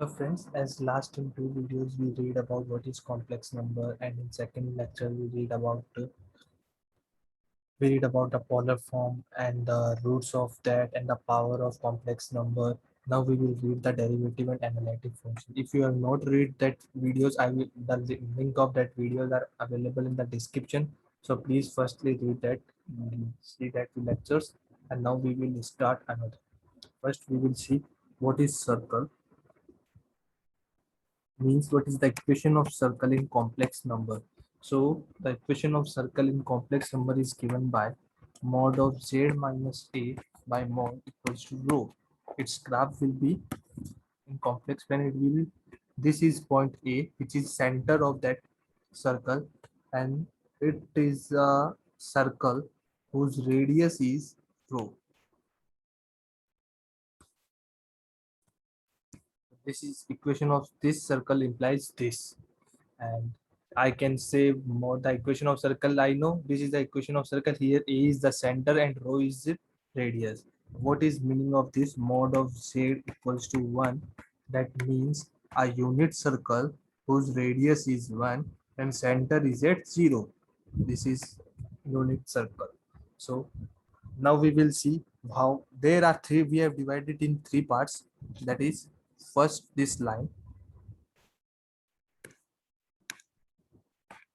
So friends, as last in two videos we read about what is complex number, and in second lecture we read about the polar form and the roots of that and the power of complex number. Now we will read the derivative and analytic function. If you have not read that videos, I will link of that videos are available in the description. So please firstly read that, see that lectures, and now we will start another. First we will see what is circle. Means what is the equation of circle in complex number. So the equation of circle in complex number is given by mod of z minus a by mod equals to rho. Its graph will be in complex when it will, this is point a which is center of that circle, and it is a circle whose radius is rho. This is equation of this circle implies this, and I can say more the equation of circle. I know this is the equation of circle. Here A is the center and rho is the radius. What is meaning of this? Mod of z equals to 1. That means a unit circle whose radius is 1 and center is at 0. This is unit circle. So now we will see how there are three. We have divided in three parts. That is, first this line,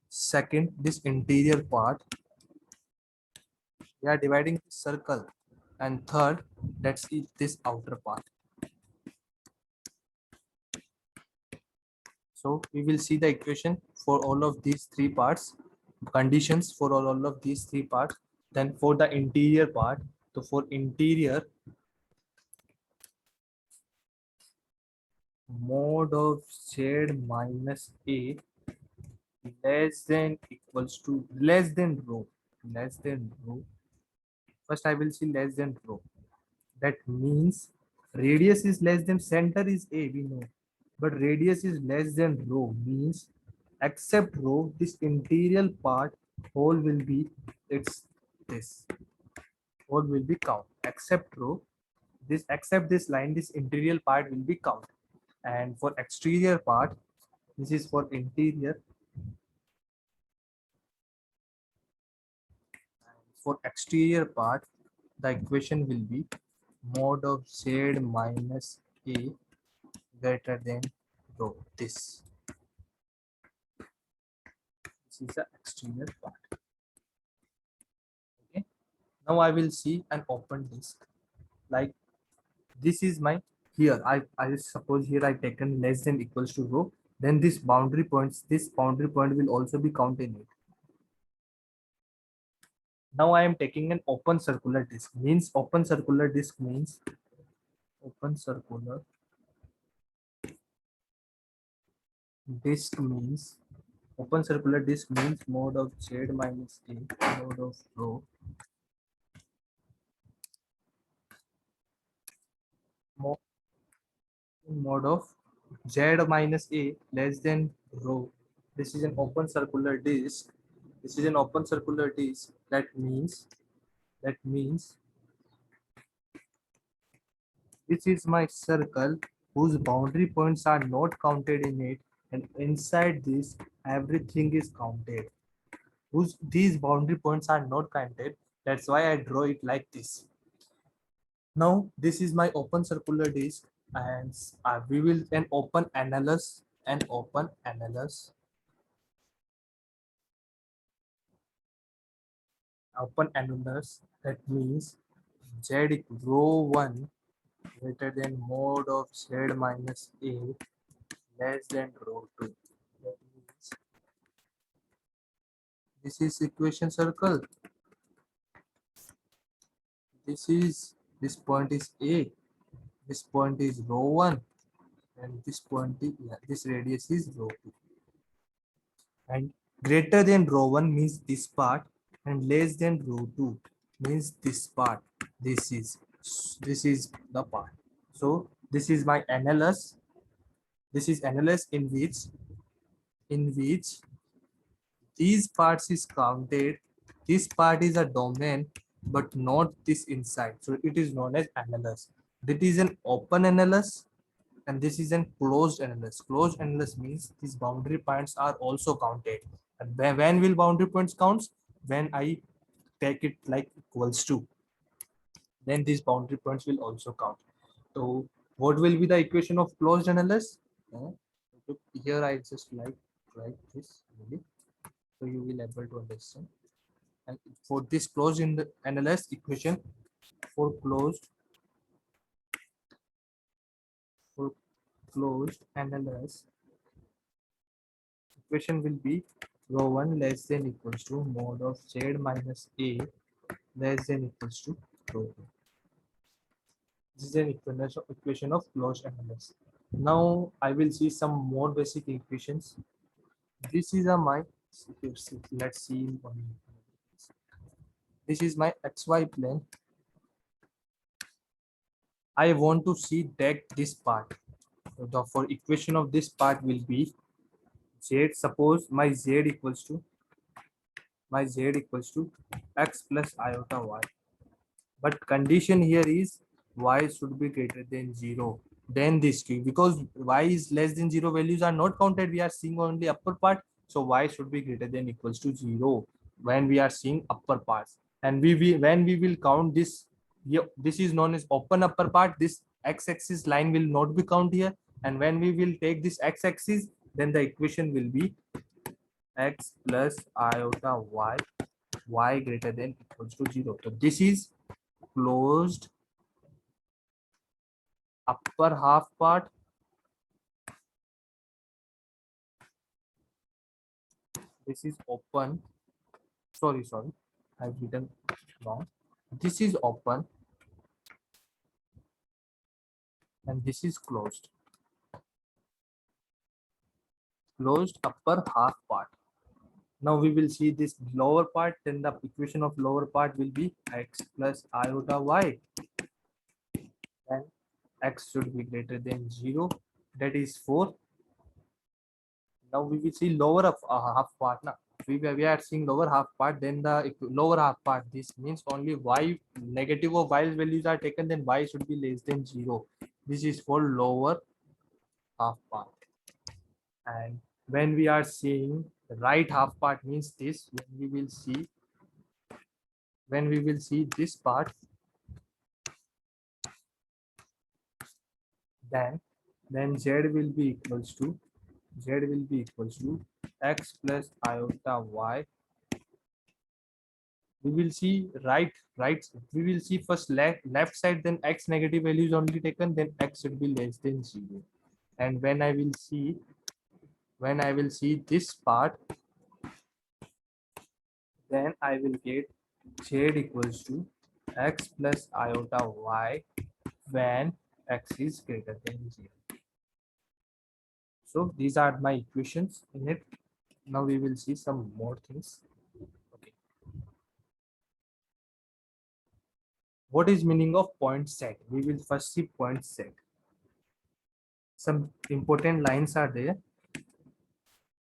second this interior part, we are dividing the circle, and third, that's this outer part. So we will see the equation for all of these three parts, conditions for all of these three parts. Then for the interior part, so for interior, mod of z minus a less than equals to less than rho. First I will see less than rho. That means radius is less than center is a, we know, but radius is less than rho means except rho, this interior part whole will be, it's this whole will be count. Except rho, this except this line, this interior part will be count. And for exterior part, this is for interior. For exterior part, the equation will be mod of z minus a greater than rho. This is the exterior part. Okay. Now I will see an open disk. Like this is my, here I suppose here I taken less than equals to rho. Then this boundary points, this boundary point will also be counted in it. Now I am taking an open circular disk. Means open circular disk means open circular disk means open circular disk means mod of z minus a mod of rho mod of z minus a less than rho. This is an open circular disk. This is an open circular disk. That means this is my circle whose boundary points are not counted in it, and inside this everything is counted. Whose these boundary points are not counted. That's why I draw it like this. Now this is my open circular disk, and we will an open annulus and open annulus. Open annulus, that means z rho 1 greater than mod of z minus a less than rho 2. That means this is equation circle. This point is a. This point is rho 1, and this point is, yeah, this radius is rho 2. And greater than rho 1 means this part, and less than rho 2 means this part. This is the part. So this is my annulus. This is annulus in which these parts is counted. This part is a domain, but not this inside. So it is known as annulus. That is an open annulus. and this is an closed analysis. Closed analysis means these boundary points are also counted. And when will boundary points counts? When I take it like equals to, then these boundary points will also count. So what will be the equation of closed analysis? Here I just like this really, so you will able to understand. And for this closed in the analysis equation, for closed for closed analysis equation will be rho 1 less than equals to mod of z minus a less than equals to rho 2. This is an equation of closed analysis. Now I will see some more basic equations. This is a my, let's see one. This is my xy plane. I want to see that this part. So the for equation of this part will be z. Suppose my z equals to x plus iota y. But condition here is y should be greater than 0. Then this key, because y is less than 0, values are not counted. We are seeing only upper part. So y should be greater than equals to 0 when we are seeing upper parts. And when we will count this, this is known as open upper part. This x-axis line will not be count here. And when we will take this x-axis, then the equation will be x plus iota y greater than equals to 0. So this is closed upper half part. This is open. Sorry, I've written wrong. This is open and this is closed. Closed upper half part. Now we will see this lower part. Then the equation of lower part will be x plus iota y. And x should be greater than 0. That is 4. Now we will see lower of half part. Now we are seeing lower half part, then the lower half part. This means only y, negative of y values are taken, then y should be less than 0. This is for lower half part. And when we are seeing the right half part, means this, when we will see this part, then z will be equals to x plus iota y. We will see right, we will see first left side, then x negative values only taken, then x should be less than 0. And when I will see this part, then I will get z equals to x plus iota y when x is greater than 0. So these are my equations in it. Now we will see some more things. Okay. What is meaning of point set? We will first see point set. Some important lines are there.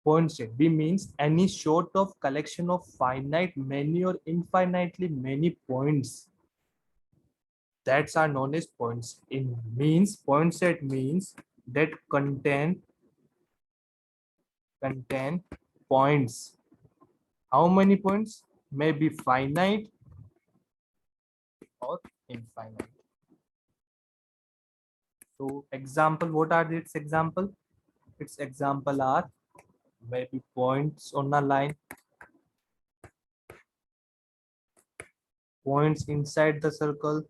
Point set B means any sort of collection of finite many or infinitely many points that are known as points. In means point set means that contain points. How many points? May be finite or infinite. So example, what are its example? Its example are maybe points on a line, points inside the circle,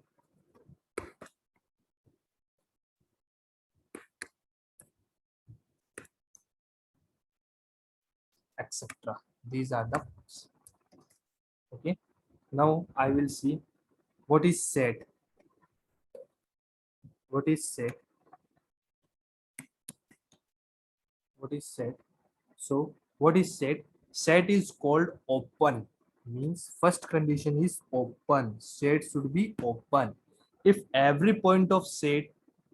etc. These are the points. Okay. Now I will see what is set. What is set? What is set? So what is set? Set is called open. Means first condition is open. Set should be open. If every point of set,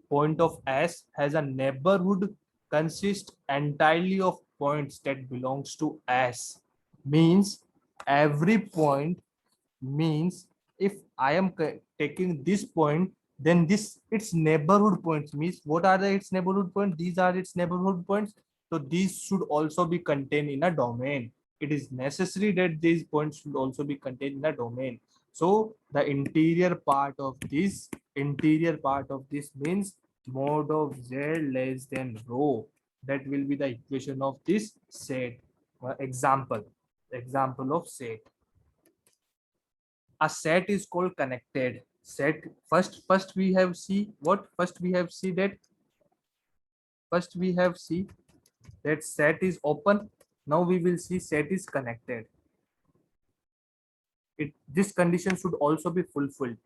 point of S has a neighborhood consists entirely of points that belongs to S. Means every point, means if I am taking this point, then this its neighborhood points means what are its neighborhood points? These are its neighborhood points. So these should also be contained in a domain. It is necessary that these points should also be contained in a domain. So the interior part of this means mod of z less than rho. That will be the equation of this set. Example of set. A set is called connected set. First we have see what first we have see that set is open. Now we will see set is connected. This condition should also be fulfilled.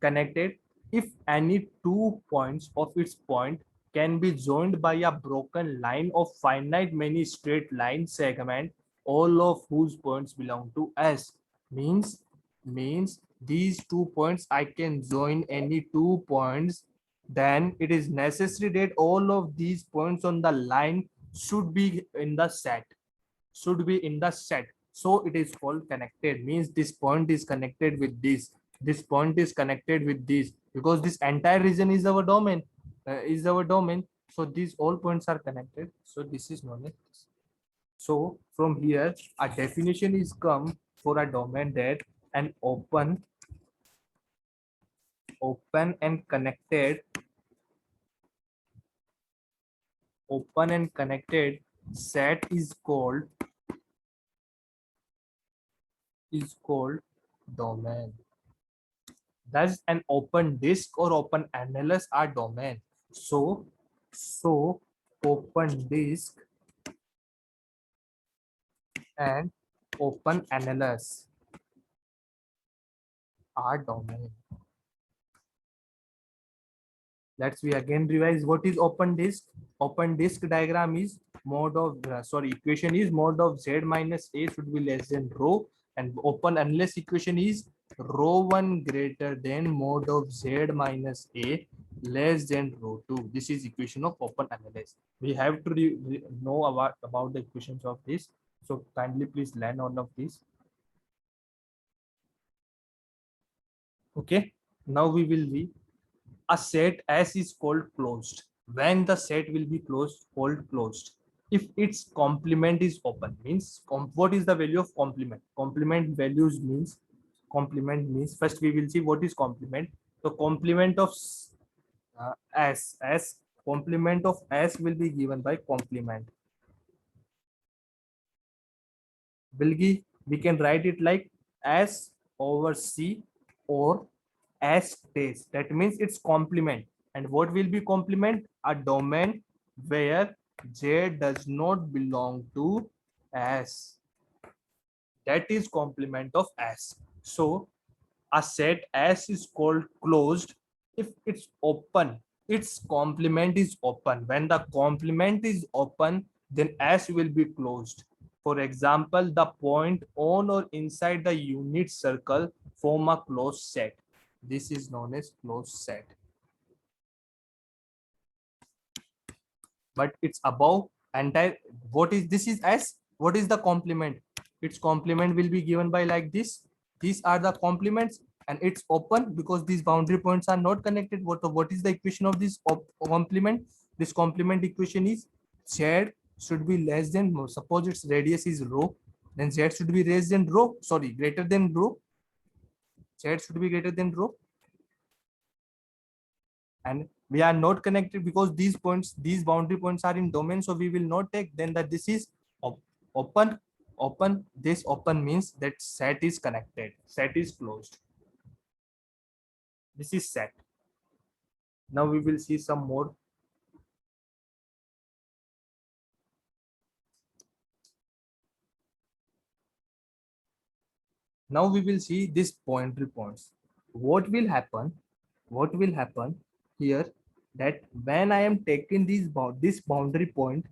Connected if any 2 points of its point can be joined by a broken line of finite many straight line segment, all of whose points belong to S. Means these 2 points I can join any 2 points, then it is necessary that all of these points on the line should be in the set. So it is called connected. Means this point is connected with this point is connected with this, because this entire region is our domain. So these all points are connected, so this is known as this. So from here a definition is come for a domain that an open and connected set is called domain. Thus an open disk or open annulus are domain. So open disk and open annulus are domain. Let's we again revise what is open disk. Open disk diagram is mode of equation is mode of z minus a should be less than rho, and open annulus equation is rho1 greater than mode of z minus a less than rho2. This is equation of open annulus. We have to know about the equations of this. So kindly please learn all of this. Okay, now we will read a set S is called closed when the set will be closed if its complement is open. Means what is the value of complement? Complement means first we will see what is complement. So complement of S complement of S will be given by complement. We can write it like S over C or S days. That means it's complement. And what will be complement? A domain where J does not belong to S. That is complement of S. So a set S is called closed if it's open. Its complement is open. When the complement is open, then S will be closed. For example, the point on or inside the unit circle form a closed set. This is known as closed set. But it's above entire. What is this is S? What is the complement? Its complement will be given by like this. These are the complements, and it's open because these boundary points are not connected. What is the equation of this complement? This complement equation is Z should be less than, suppose its radius is rho, then Z should be less than rho, sorry, greater than rho. Z should be greater than rho. And we are not connected because these boundary points are in domain, so we will not take. Then that this is open. This open means that set is connected, set is closed. This is set. Now we will see some more. Now we will see this boundary points. What will happen here, that when I am taking this boundary point,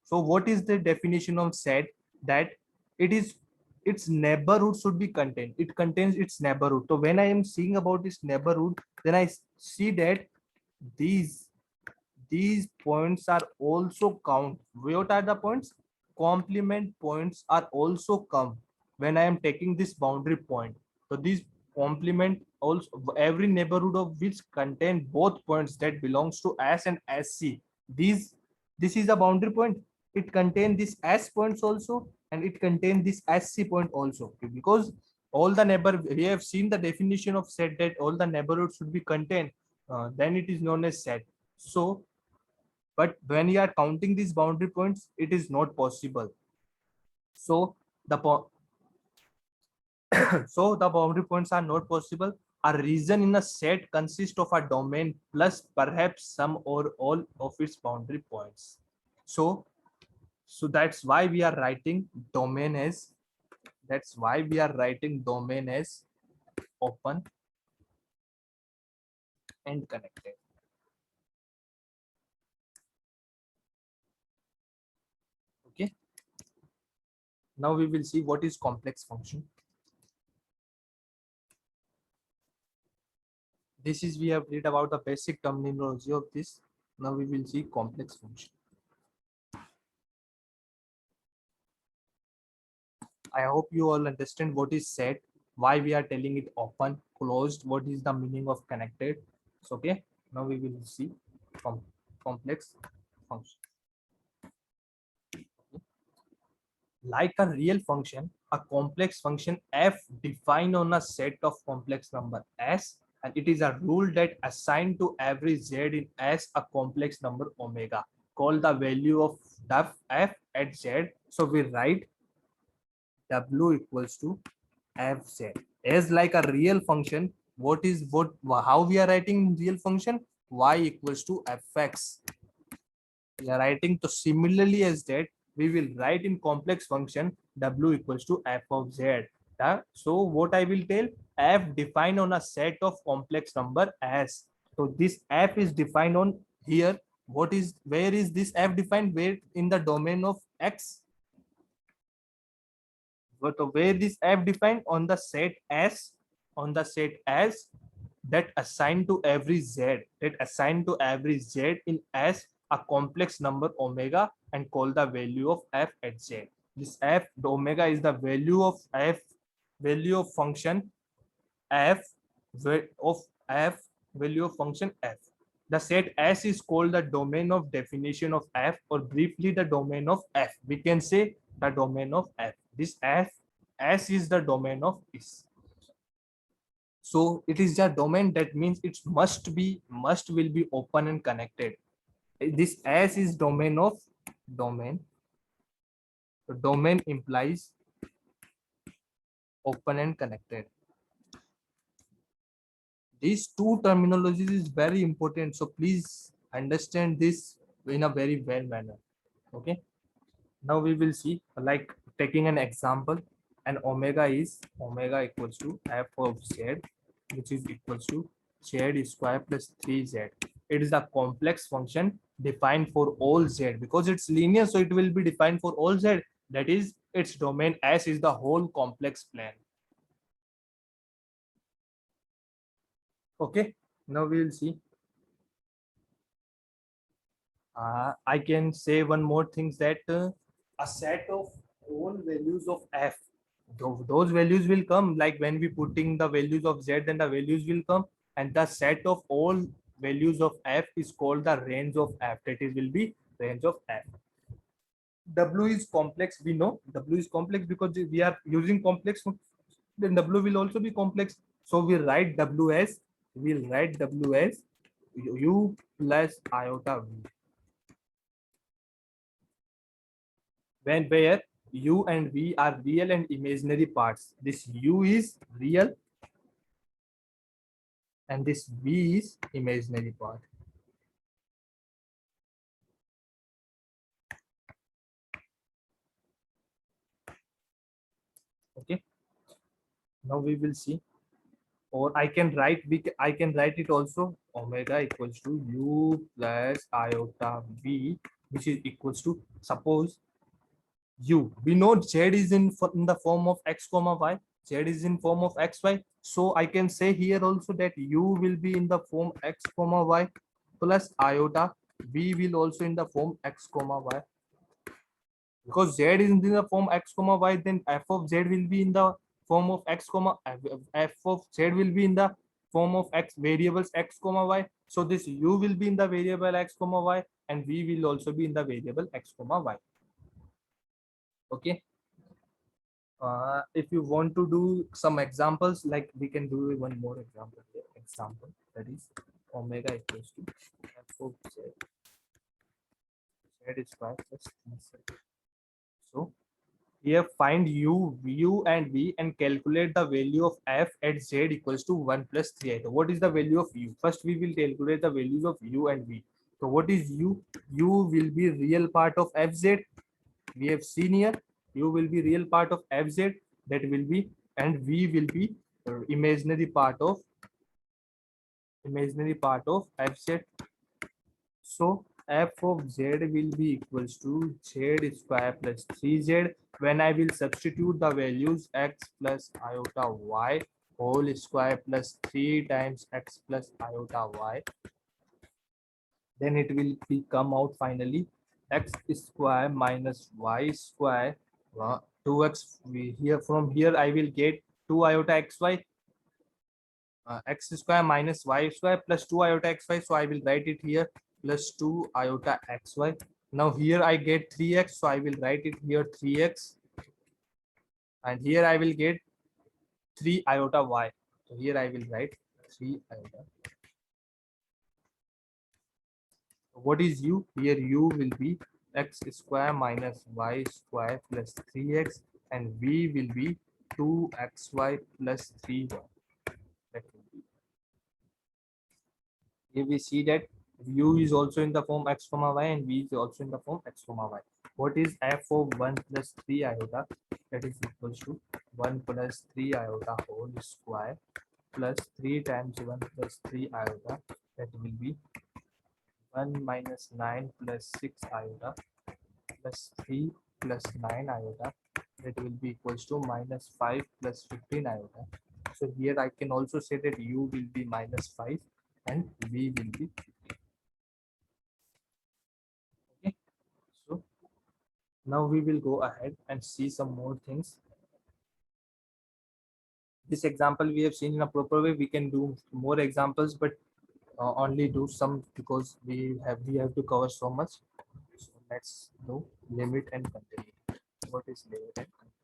so what is the definition of set? That its neighborhood should be contained. It contains its neighborhood. So when I am seeing about this neighborhood, then I see that these points are also count. What are the points? Complement points are also come when I am taking this boundary point. So these complement also every neighborhood of which contain both points that belongs to S and SC. This is a boundary point. It contains this S points also, and it contains this SC point also, because all the neighbor, we have seen the definition of set that all the neighborhoods should be contained, then it is known as set. So but when you are counting these boundary points, it is not possible. So the so the boundary points are not possible. A region in a set consists of a domain plus perhaps some or all of its boundary points. So that's why we are writing domain as, open and connected. Okay. Now we will see what is complex function. This is, we have read about the basic terminology of this. Now we will see complex function. I hope you all understand what is set, why we are telling it open, closed, what is the meaning of connected. So, okay, now we will see complex function. Like a real function, a complex function f defined on a set of complex number s, and it is a rule that assigned to every z in s a complex number omega, called the value of f at z. So we write w equals to fz as like a real function. How we are writing real function? Y equals to fx. We are writing, so similarly as that we will write in complex function w equals to f of z. So what I will tell, f defined on a set of complex number s. So this f is defined on here. Where is this f defined? Where? In the domain of x. But where this f defined? On the set s, that assigned to every z, in s a complex number omega, and call the value of f at z. This f, the omega, is the value of function f, value of function f. The set S is called the domain of definition of f, or briefly the domain of f. We can say the domain of f. This f, S is the domain of S. So it is the domain, that means it will be open and connected. This S is domain of domain. So domain implies open and connected. These two terminologies is very important, so please understand this in a very well manner. Okay, now we will see, like taking an example, and omega equals to f of z, which is equals to z square plus 3z. It is a complex function defined for all z, because it's linear, so it will be defined for all z. That is, its domain S is the whole complex plane. Okay, now we will see. I can say one more thing, that a set of all values of f, those values will come, like when we putting the values of z, then the values will come, and the set of all values of f is called the range of f. That is, will be range of f. W is complex. We know W is complex because we are using complex. Then W will also be complex. So we write W as, u plus iota v. Where u and v are real and imaginary parts. This u is real and this v is imaginary part. Okay, now we will see, or I can write it also, omega equals to u plus iota v, which is equals to, suppose u, we know z is in the form of x comma y, z is in form of xy. So I can say here also that u will be in the form x comma y, plus iota v will also in the form x comma y. Because z is in the form x comma y, then f of z will be in the form of x comma f of z will be in the form of x variables x comma y. So this u will be in the variable x comma y, and v will also be in the variable x comma y. Okay. If you want to do some examples, like we can do one more example here. Example, that is omega equals to f of z, z is 5 plus 3z. So here find u and v and calculate the value of f at z equals to 1 plus 3i. What is the value of u? First we will calculate the values of u and v. So what is u? U will be real part of fz. We have seen here u will be real part of fz, that will be, and v will be imaginary part of fz. So f of z will be equals to z square plus 3z. When I will substitute the values x plus iota y whole square plus 3 times x plus iota y, then it will be come out finally x square minus y square 2x. Here from here I will get 2 iota xy, x square minus y square plus 2 iota xy. So I will write it here plus 2 iota xy. Now here I get 3x, so I will write it here 3x, and here I will get 3 iota y. So here I will write 3 iota. What is u? Here u will be x square minus y square plus 3x, and v will be 2xy plus 3y. That will be. Here we see that u is also in the form x comma y and v is also in the form x comma y. What is f of 1 plus 3 iota? That is equals to 1 plus 3 iota whole square plus 3 times 1 plus 3 iota. That will be 1 minus 9 plus 6 iota plus 3 plus 9 iota. That will be equals to minus 5 plus 15 iota. So here I can also say that u will be minus 5 and v will be 15. Okay. So now we will go ahead and see some more things. This example we have seen in a proper way. We can do more examples, but only do some because we have to cover so much. So let's do limit and continuity. What is limit and continuity?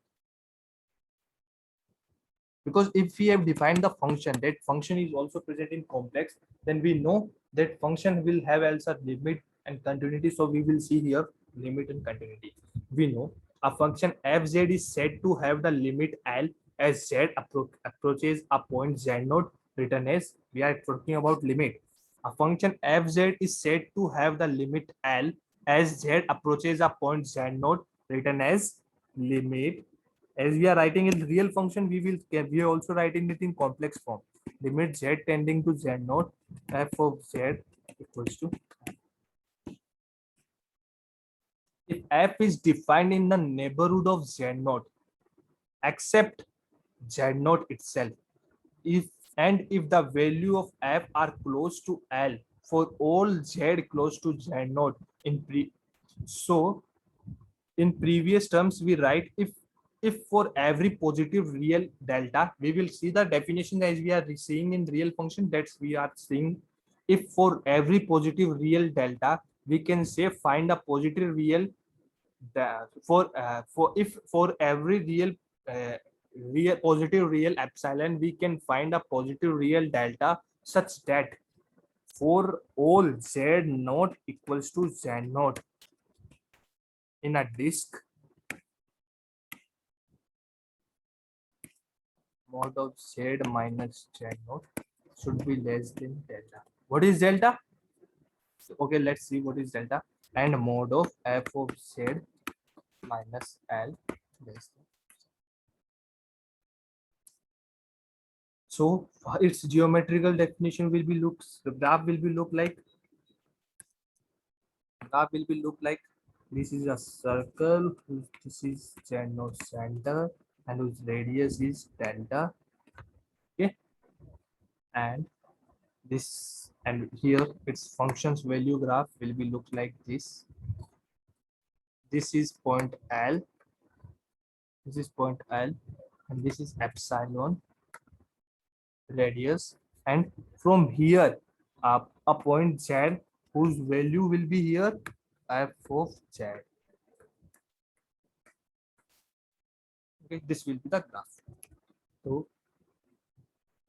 Because if we have defined the function, that function is also present in complex, then we know that function will have also limit and continuity. So we will see here limit and continuity. We know a function fz is said to have the limit L as z approaches a point z naught, written as, we are talking about limit. A function fz is said to have the limit L as z approaches a point z naught, written as limit. As we are writing in real function, we are also writing it in complex form. Limit z tending to z naught f of z equals to, if f is defined in the neighborhood of z naught except z naught itself, if and if the value of f are close to L for all z close to z naught so in previous terms we write, if for every positive real delta, we will see the definition as we are seeing in real function, that's we are seeing, if for every positive real delta, we can say find a positive real for if for every real positive real epsilon, we can find a positive real delta such that for all z naught equals to z naught in a disk, mod of z minus z naught should be less than delta. What is delta? Okay, let's see what is delta. And mod of f of z minus L less than. So its geometrical definition will be the graph will be look like this is a circle, this is z naught center, and whose radius is delta. Okay, and this, and here its functions value graph will be look like this. This is point L, this is point L, and this is epsilon radius, and from here a point z whose value will be here f of z. Okay, this will be the graph. So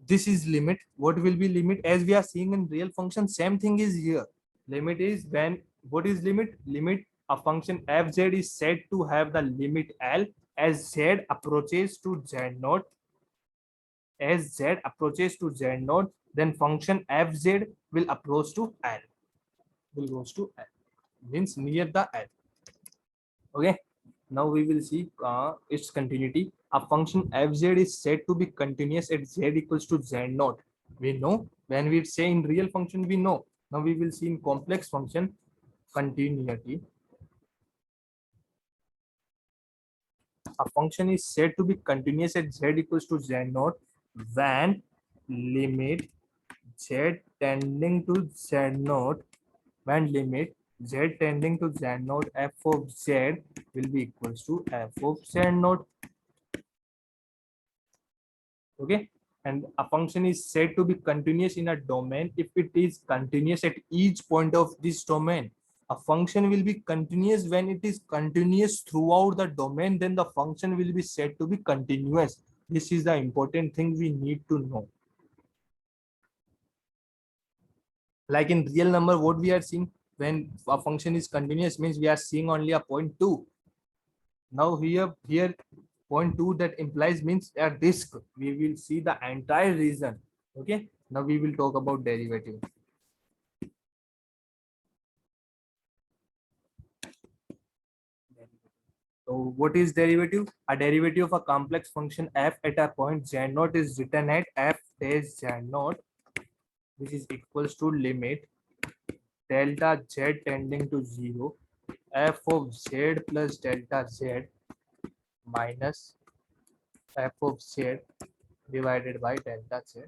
this is limit. What will be limit? As we are seeing in real function, same thing is here. Limit is when, what is limit? Limit a function fz is said to have the limit L as z approaches to z naught. As z approaches to z naught, then function fz will approach to L. Will goes to L. Means near the L. Okay. Now we will see its continuity. A function fz is said to be continuous at z equals to z naught. We know when we say in real function, we know. Now we will see in complex function continuity. A function is said to be continuous at z equals to z naught when limit z tending to z naught, when limit z tending to z naught f of z will be equals to f of z naught. Okay, and a function is said to be continuous in a domain if it is continuous at each point of this domain. A function will be continuous when it is continuous throughout the domain, then the function will be said to be continuous. This is the important thing we need to know. Like in real number, what we are seeing when a function is continuous means we are seeing only a point 2. Now here point 2 that implies means a disk. We will see the entire region. Okay, now we will talk about derivative. So what is derivative? A derivative of a complex function f at a point z naught is written at f dash z naught, which is equals to limit delta z tending to 0 f of z plus delta z minus f of z divided by delta z.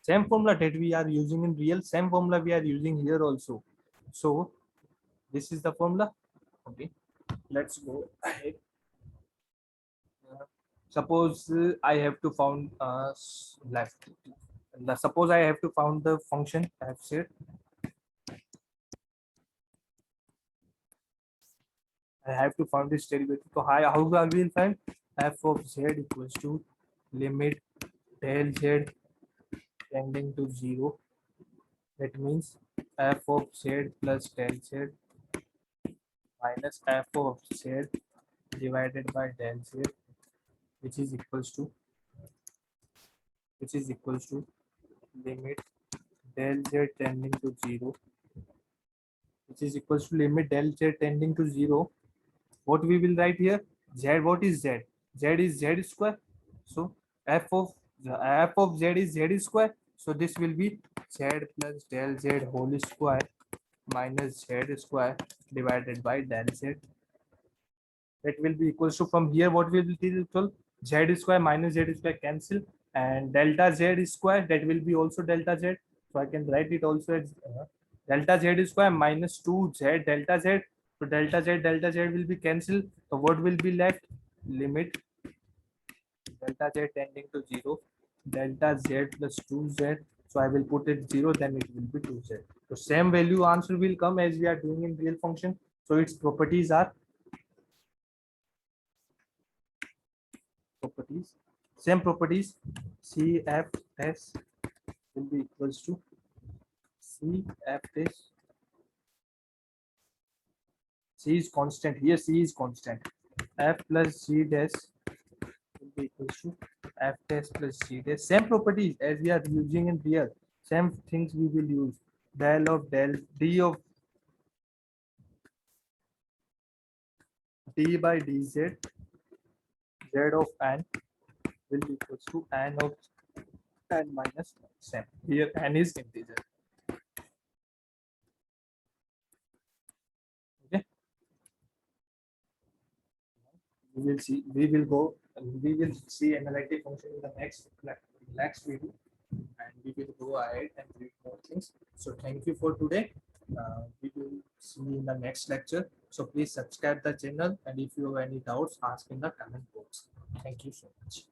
Same formula that we are using in real, same formula we are using here also. So this is the formula. Okay, let's go ahead. Suppose I have to found left. Suppose I have to found the function I have said. I have to find this derivative. So how I will find f of z equals to limit del z tending to 0. That means f of z plus del z minus f of z divided by del z, which is equals to limit del z tending to 0, which is equals to limit del z tending to 0. What we will write here? Z. What is z? Z is z square. So f of z is z square. So this will be z plus del z whole square minus z square divided by del z. That will be equals to, from here what will be equal? Z square minus z square cancel, and delta z square, that will be also delta z. So I can write it also as delta z square minus 2z delta z. So delta z will be cancelled. So what will be left? Limit delta z tending to 0, delta z plus 2z. So I will put it 0, then it will be 2z. So same value answer will come as we are doing in real function. So its properties are same properties. CFS will be equals to CFS. C is constant here. C is constant. F plus G dash will be equals to F dash plus G dash. Same properties as we are using in real. Same things we will use. Del of del D of D by dz, Z of n will be equals to n of n minus 1. Same. Here n is integer. Okay. We will see analytic function in the next video, and we will go ahead and read more things. So thank you for today. We will see you in the next lecture. So please subscribe the channel, and if you have any doubts, ask in the comment box. Thank you so much.